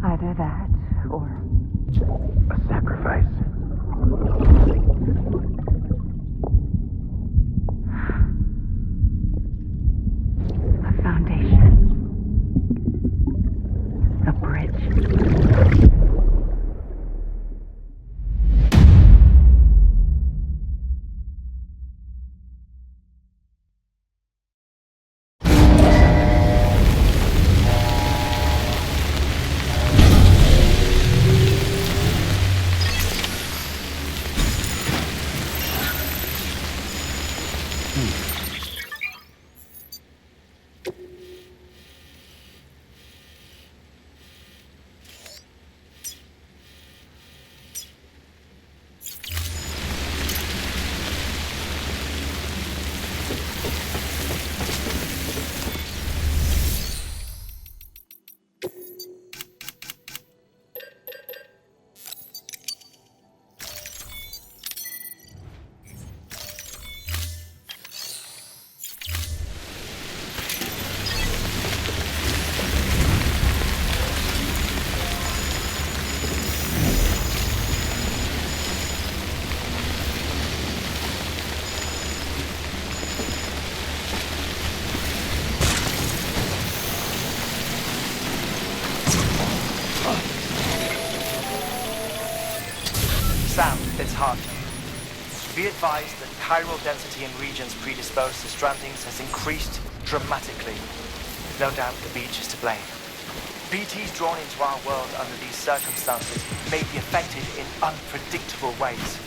Either that, or a sacrifice. A foundation. A bridge. Sam, it's Harker. Be advised that chiral density in regions predisposed to strandings has increased dramatically. No doubt the beach is to blame. BTs drawn into our world under these circumstances may be affected in unpredictable ways.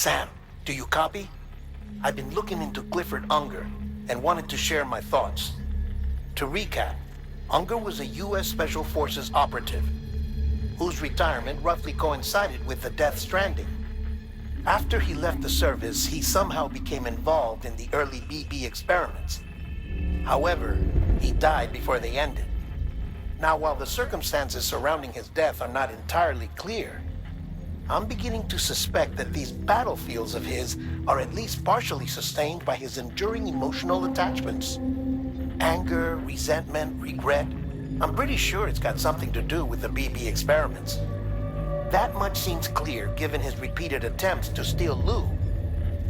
Sam, do you copy? I've been looking into Clifford Unger and wanted to share my thoughts. To recap, Unger was a U.S. Special Forces operative whose retirement roughly coincided with the Death Stranding. After he left the service, he somehow became involved in the early BB experiments. However, he died before they ended. Now, while the circumstances surrounding his death are not entirely clear, I'm beginning to suspect that these battlefields of his are at least partially sustained by his enduring emotional attachments. Anger, resentment, regret. I'm pretty sure it's got something to do with the BB experiments. That much seems clear given his repeated attempts to steal Lou.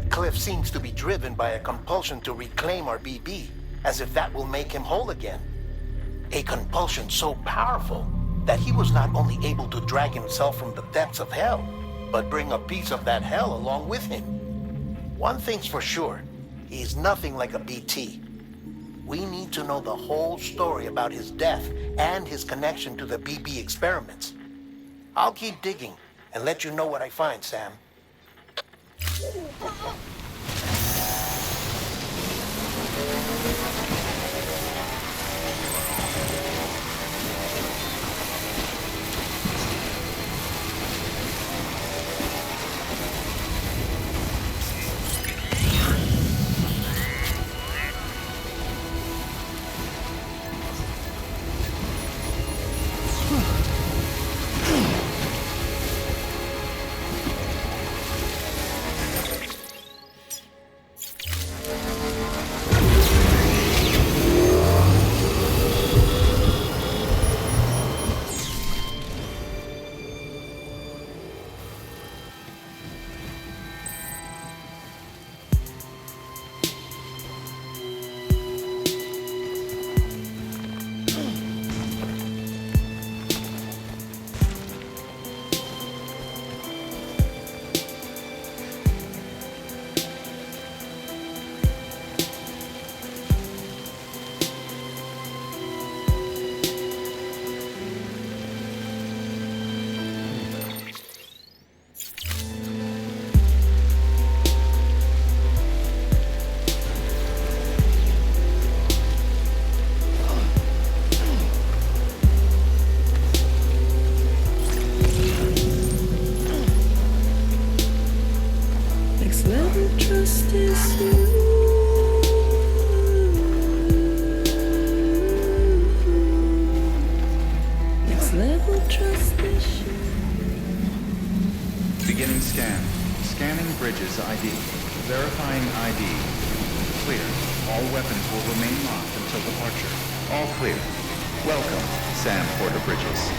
Cliff seems to be driven by a compulsion to reclaim our BB, as if that will make him whole again. A compulsion so powerful that he was not only able to drag himself from the depths of hell, but bring a piece of that hell along with him. One thing's for sure, he's nothing like a BT. We need to know the whole story about his death and his connection to the BB experiments. I'll keep digging and let you know what I find, Sam. Beginning scan. Scanning bridges ID. Verifying ID. Clear. All weapons will remain locked until departure. All clear. Welcome, Sam Porter Bridges.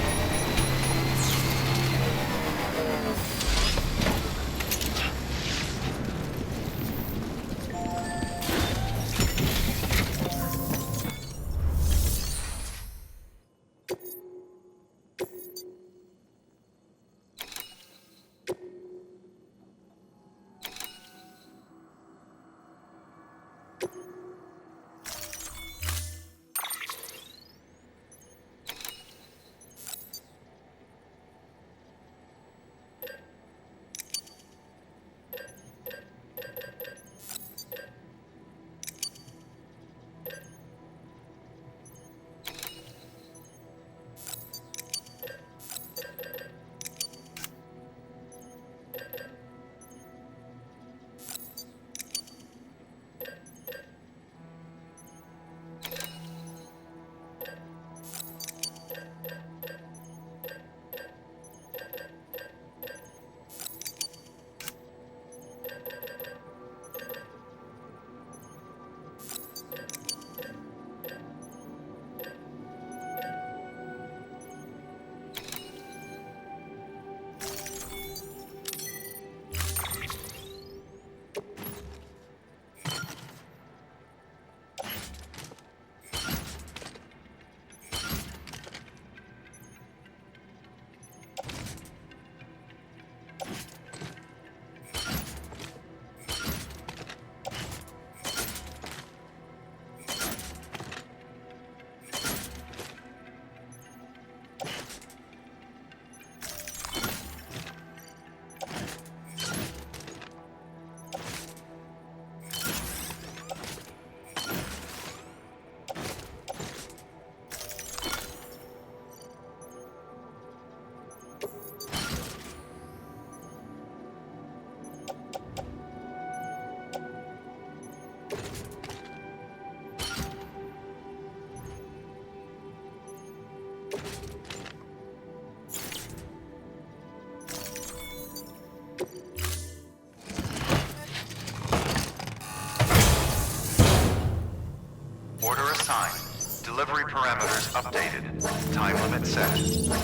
Order assigned. Delivery parameters updated. Time limit set.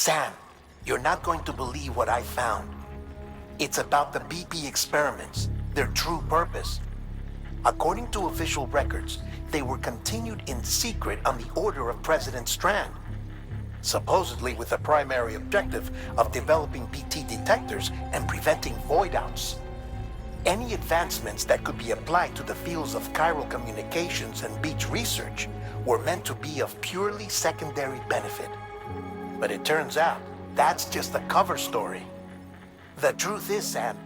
Sam, you're not going to believe what I found. It's about the BP experiments, their true purpose. According to official records, they were continued in secret on the order of President Strand, supposedly with the primary objective of developing BT detectors and preventing void-outs. Any advancements that could be applied to the fields of chiral communications and beach research were meant to be of purely secondary benefit. But it turns out, that's just a cover story. The truth is, Sam,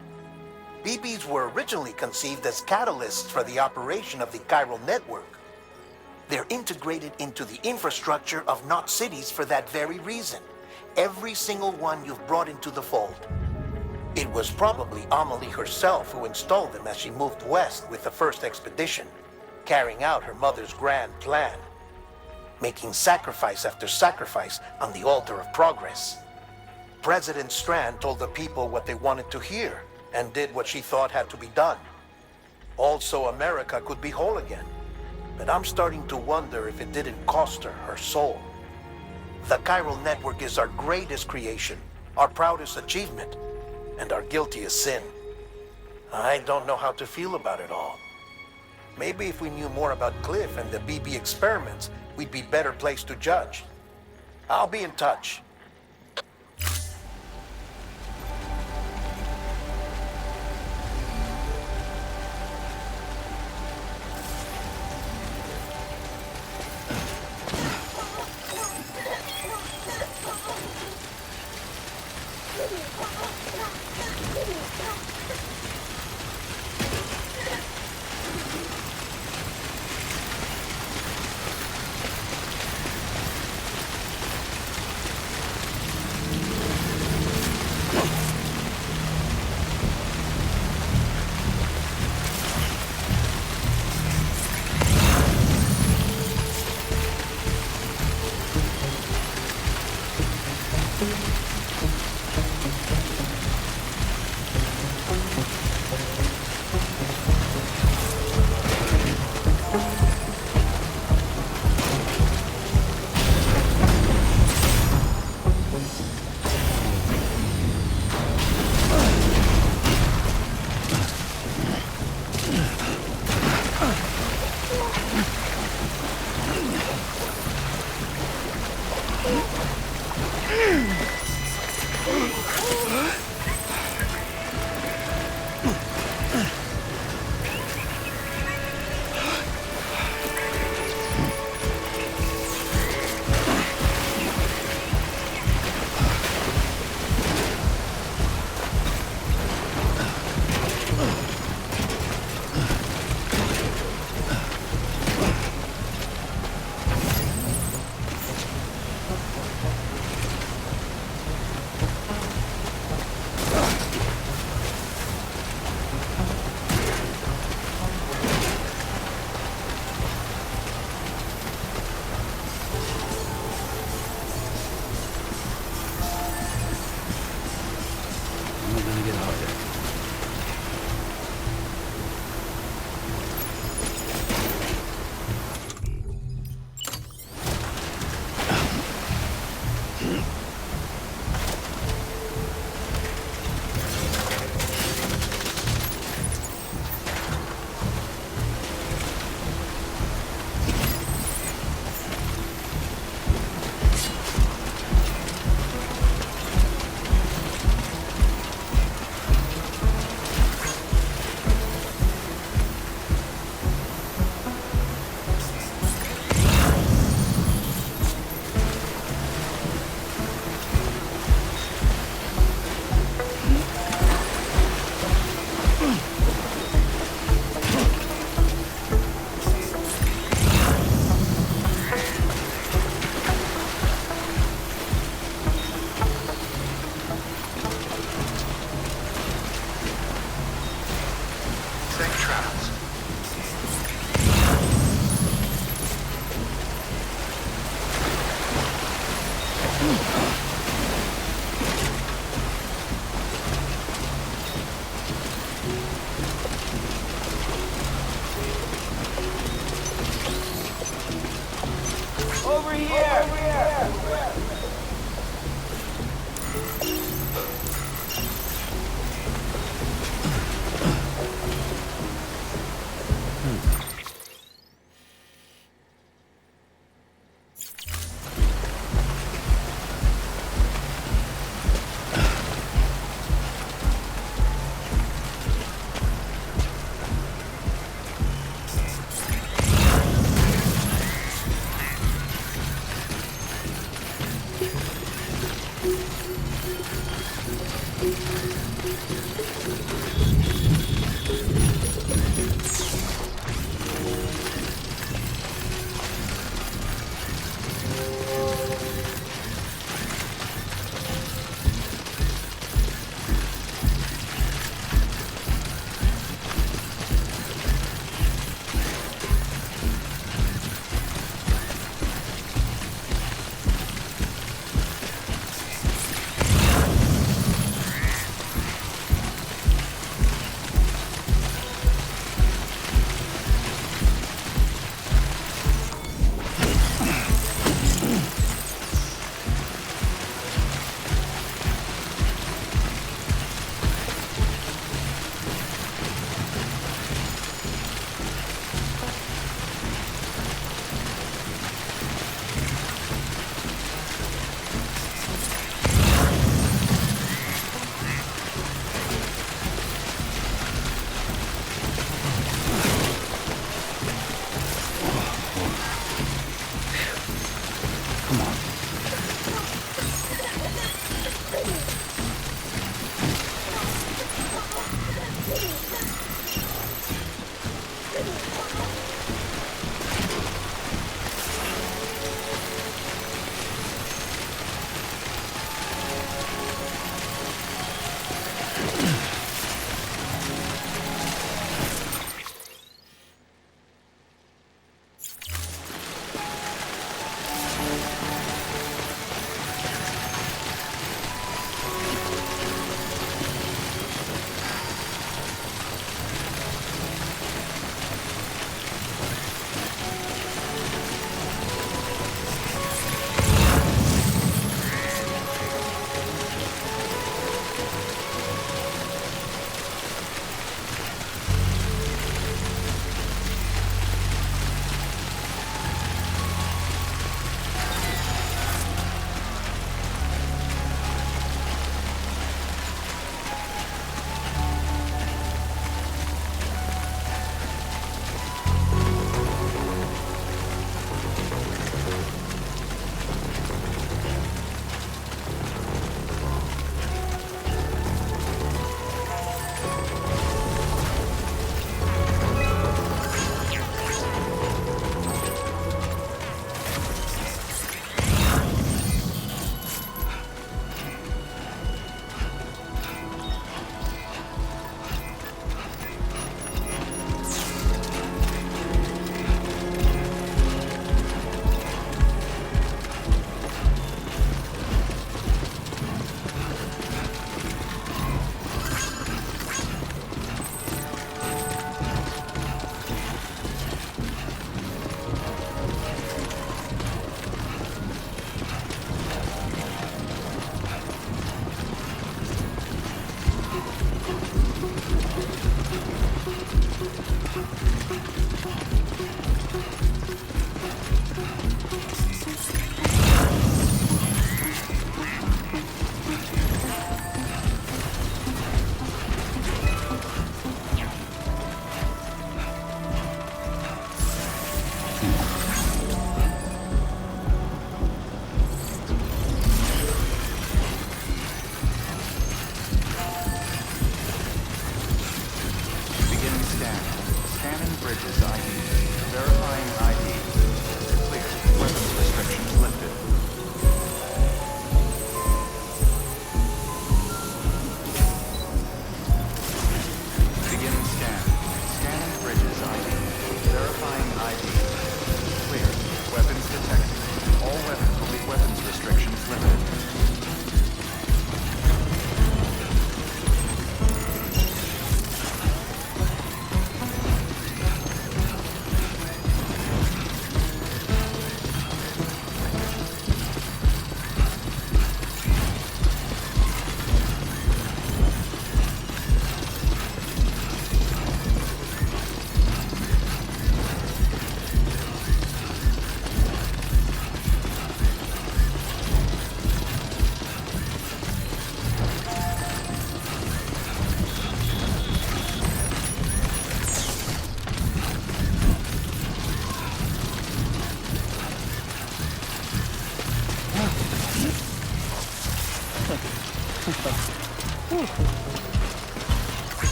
BBs were originally conceived as catalysts for the operation of the chiral network. They're integrated into the infrastructure of Knot cities for that very reason. Every single one you've brought into the fold. It was probably Amelie herself who installed them as she moved west with the first expedition, carrying out her mother's grand plan, making sacrifice after sacrifice on the altar of progress. President Strand told the people what they wanted to hear and did what she thought had to be done. Also, America could be whole again. But I'm starting to wonder if it didn't cost her her soul. The chiral network is our greatest creation, our proudest achievement, and our guiltiest sin. I don't know how to feel about it all. Maybe if we knew more about Cliff and the BB experiments, we'd be better placed to judge. I'll be in touch.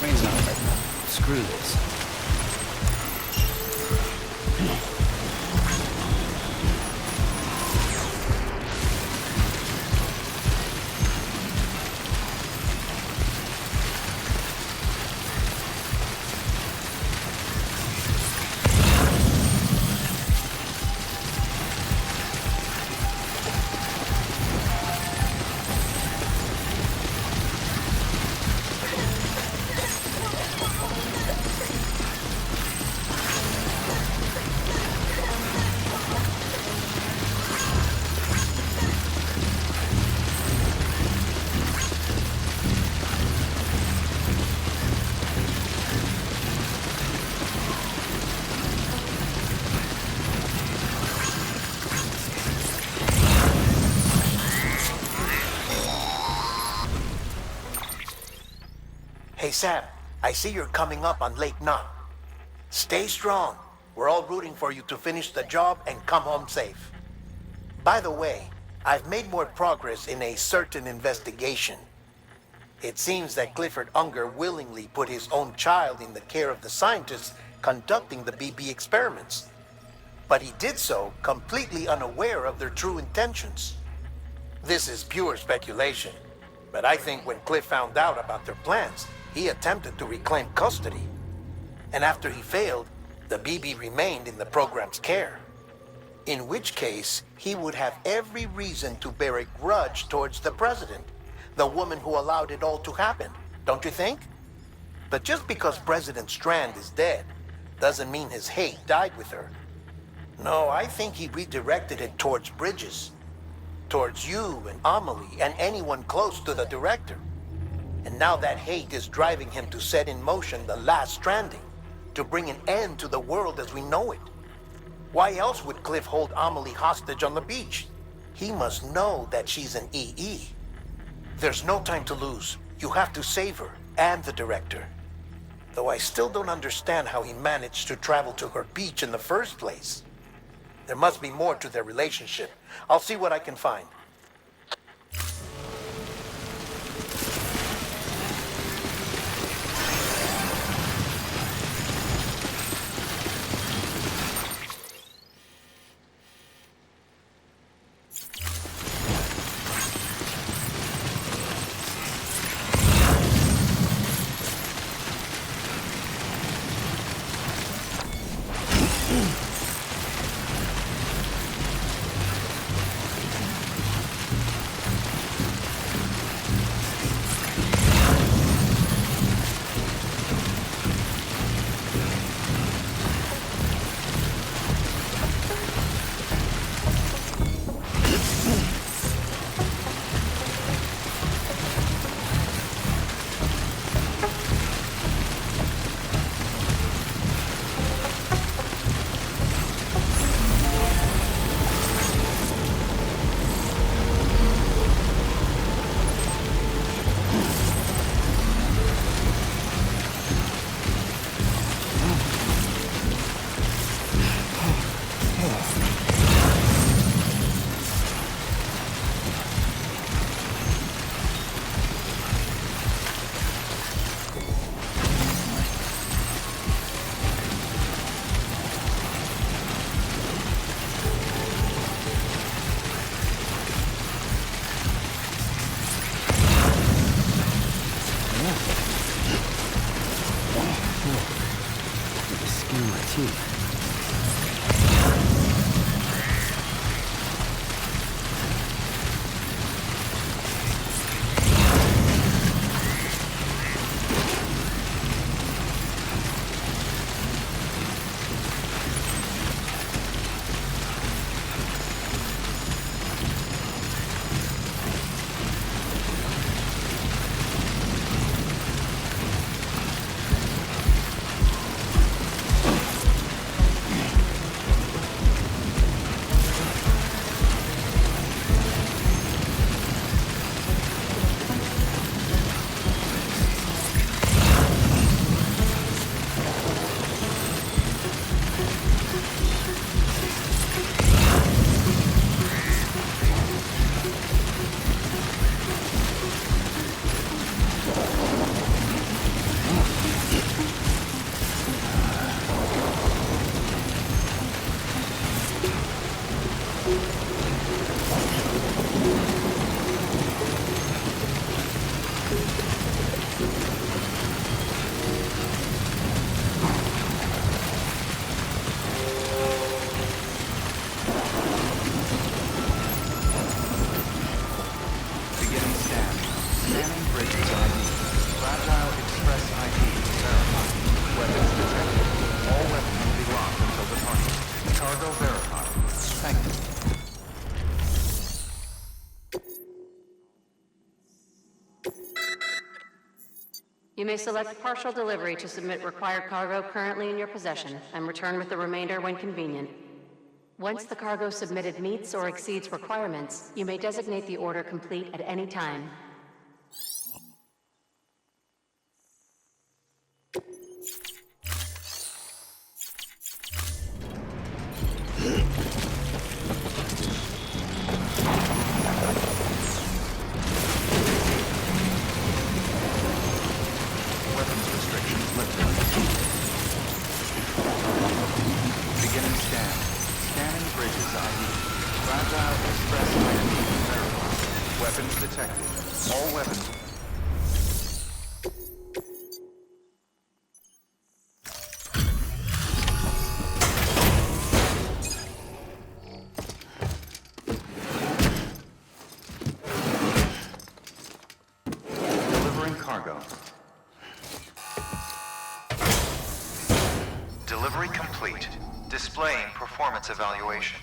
Train's not right now. Screw this. Hey, Sam, I see you're coming up on Lake Knot. Stay strong. We're all rooting for you to finish the job and come home safe. By the way, I've made more progress in a certain investigation. It seems that Clifford Unger willingly put his own child in the care of the scientists conducting the BB experiments. But he did so completely unaware of their true intentions. This is pure speculation, but I think when Cliff found out about their plans, he attempted to reclaim custody. And after he failed, the BB remained in the program's care. In which case, he would have every reason to bear a grudge towards the president, the woman who allowed it all to happen, don't you think? But just because President Strand is dead, doesn't mean his hate died with her. No, I think he redirected it towards Bridges. Towards you and Amelie and anyone close to the director. And now that hate is driving him to set in motion the last stranding, to bring an end to the world as we know it. Why else would Cliff hold Amelie hostage on the beach? He must know that she's an EE. There's no time to lose. You have to save her and the director. Though I still don't understand how he managed to travel to her beach in the first place. There must be more to their relationship. I'll see what I can find. You may select partial delivery to submit required cargo currently in your possession and return with the remainder when convenient. Once the cargo submitted meets or exceeds requirements, you may designate the order complete at any time. Weapons restrictions lifted. Beginning scan. Scanning bridges ID. Fragile express identity verified. Weapons detected. All weapons. Delivering cargo. Delivery complete. Displaying performance evaluation.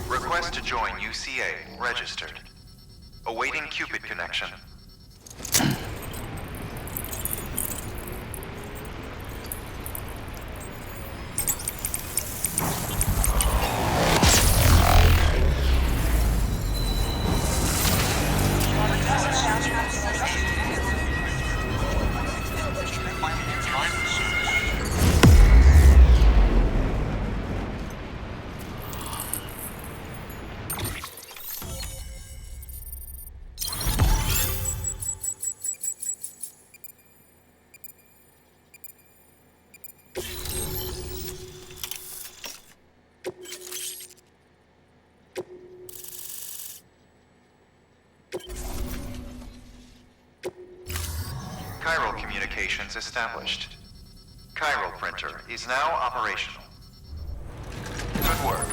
Request to join UCA registered. Awaiting Cupid connection. Chiral communications established. Chiral printer is now operational. Good work.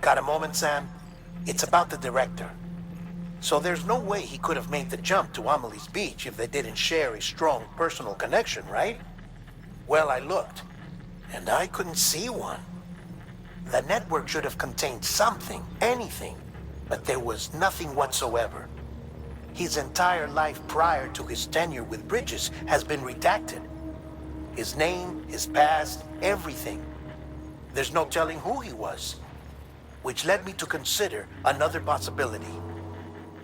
Got a moment, Sam? It's about the director. So there's no way he could have made the jump to Amelie's Beach if they didn't share a strong personal connection, right? Well, I looked, and I couldn't see one. The network should have contained something, anything, but there was nothing whatsoever. His entire life prior to his tenure with Bridges has been redacted. His name, his past, everything. There's no telling who he was. Which led me to consider another possibility.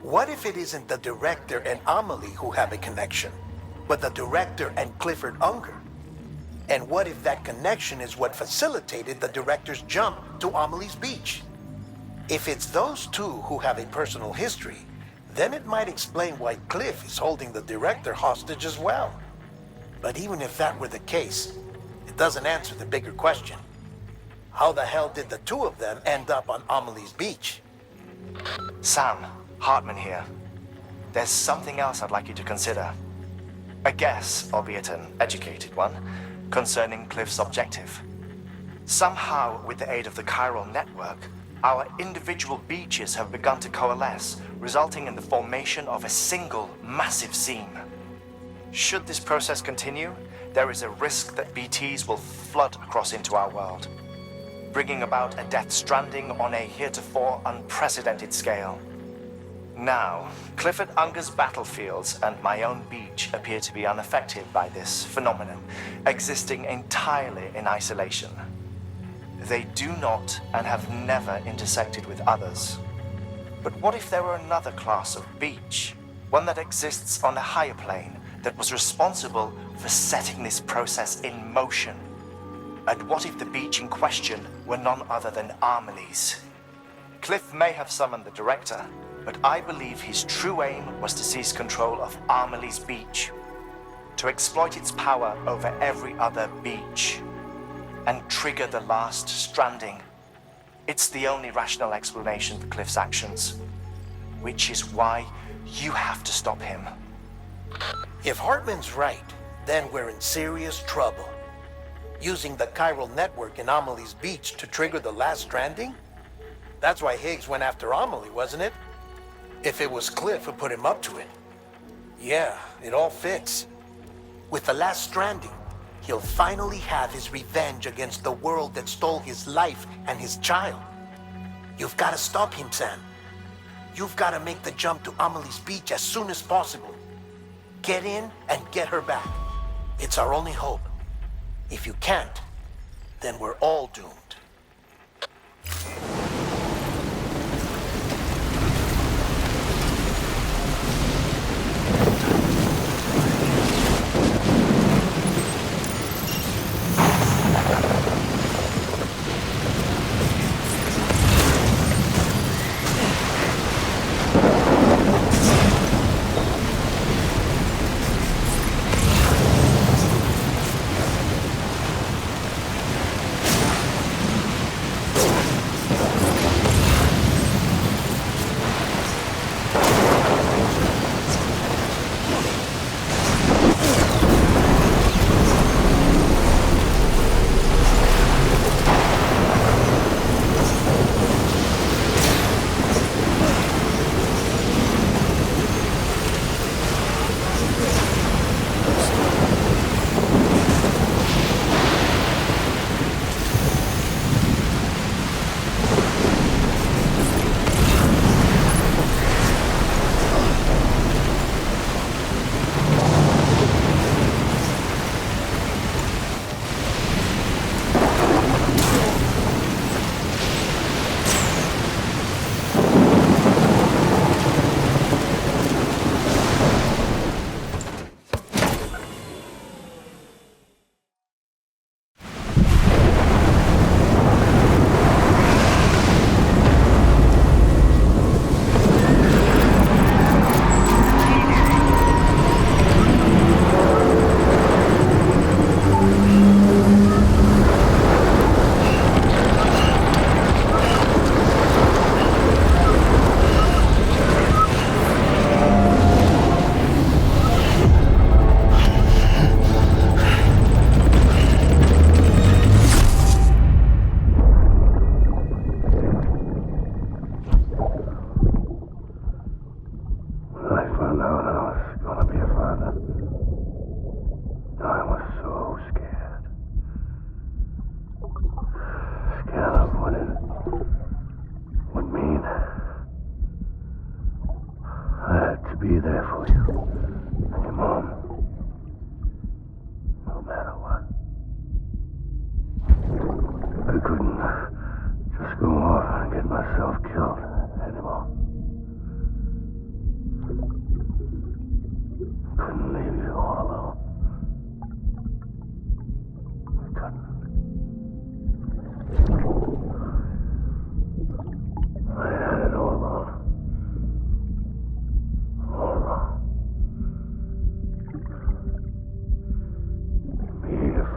What if it isn't the director and Amelie who have a connection, but the director and Clifford Unger? And what if that connection is what facilitated the director's jump to Amelie's Beach? If it's those two who have a personal history, then it might explain why Cliff is holding the director hostage as well. But even if that were the case, it doesn't answer the bigger question. How the hell did the two of them end up on Amelie's Beach? Sam, Hartman here. There's something else I'd like you to consider. A guess, albeit an educated one, concerning Cliff's objective. Somehow, with the aid of the chiral network, our individual beaches have begun to coalesce, resulting in the formation of a single massive seam. Should this process continue, there is a risk that BTs will flood across into our world, bringing about a death stranding on a heretofore unprecedented scale. Now, Clifford Unger's battlefields and my own beach appear to be unaffected by this phenomenon, existing entirely in isolation. They do not and have never intersected with others. But what if there were another class of beach, one that exists on a higher plane, that was responsible for setting this process in motion? And what if the beach in question were none other than Amelie's? Cliff may have summoned the director, but I believe his true aim was to seize control of Amelie's Beach, to exploit its power over every other beach, and trigger the last stranding. It's the only rational explanation for Cliff's actions, which is why you have to stop him. If Hartman's right, then we're in serious trouble. Using the chiral network in Amelie's Beach to trigger the last stranding? That's why Higgs went after Amelie, wasn't it? If it was Cliff who put him up to it. Yeah, it all fits. With the last stranding, he'll finally have his revenge against the world that stole his life and his child. You've got to stop him, Sam. You've got to make the jump to Amelie's Beach as soon as possible. Get in and get her back. It's our only hope. If you can't, then we're all doomed.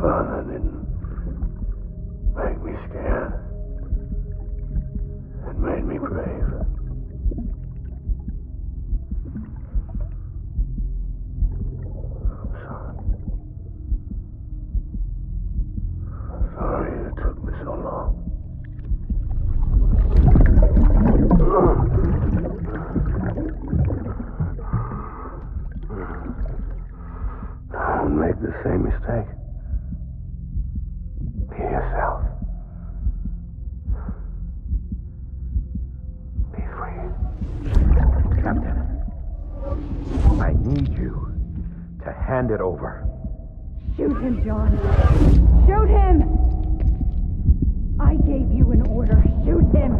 father didn't make me scared. It made me brave. I'm sorry. I'm sorry it took me so long. Don't make the same mistake. Be yourself. Be free. Captain, I need you to hand it over. Shoot him, John. Shoot him! I gave you an order. Shoot him!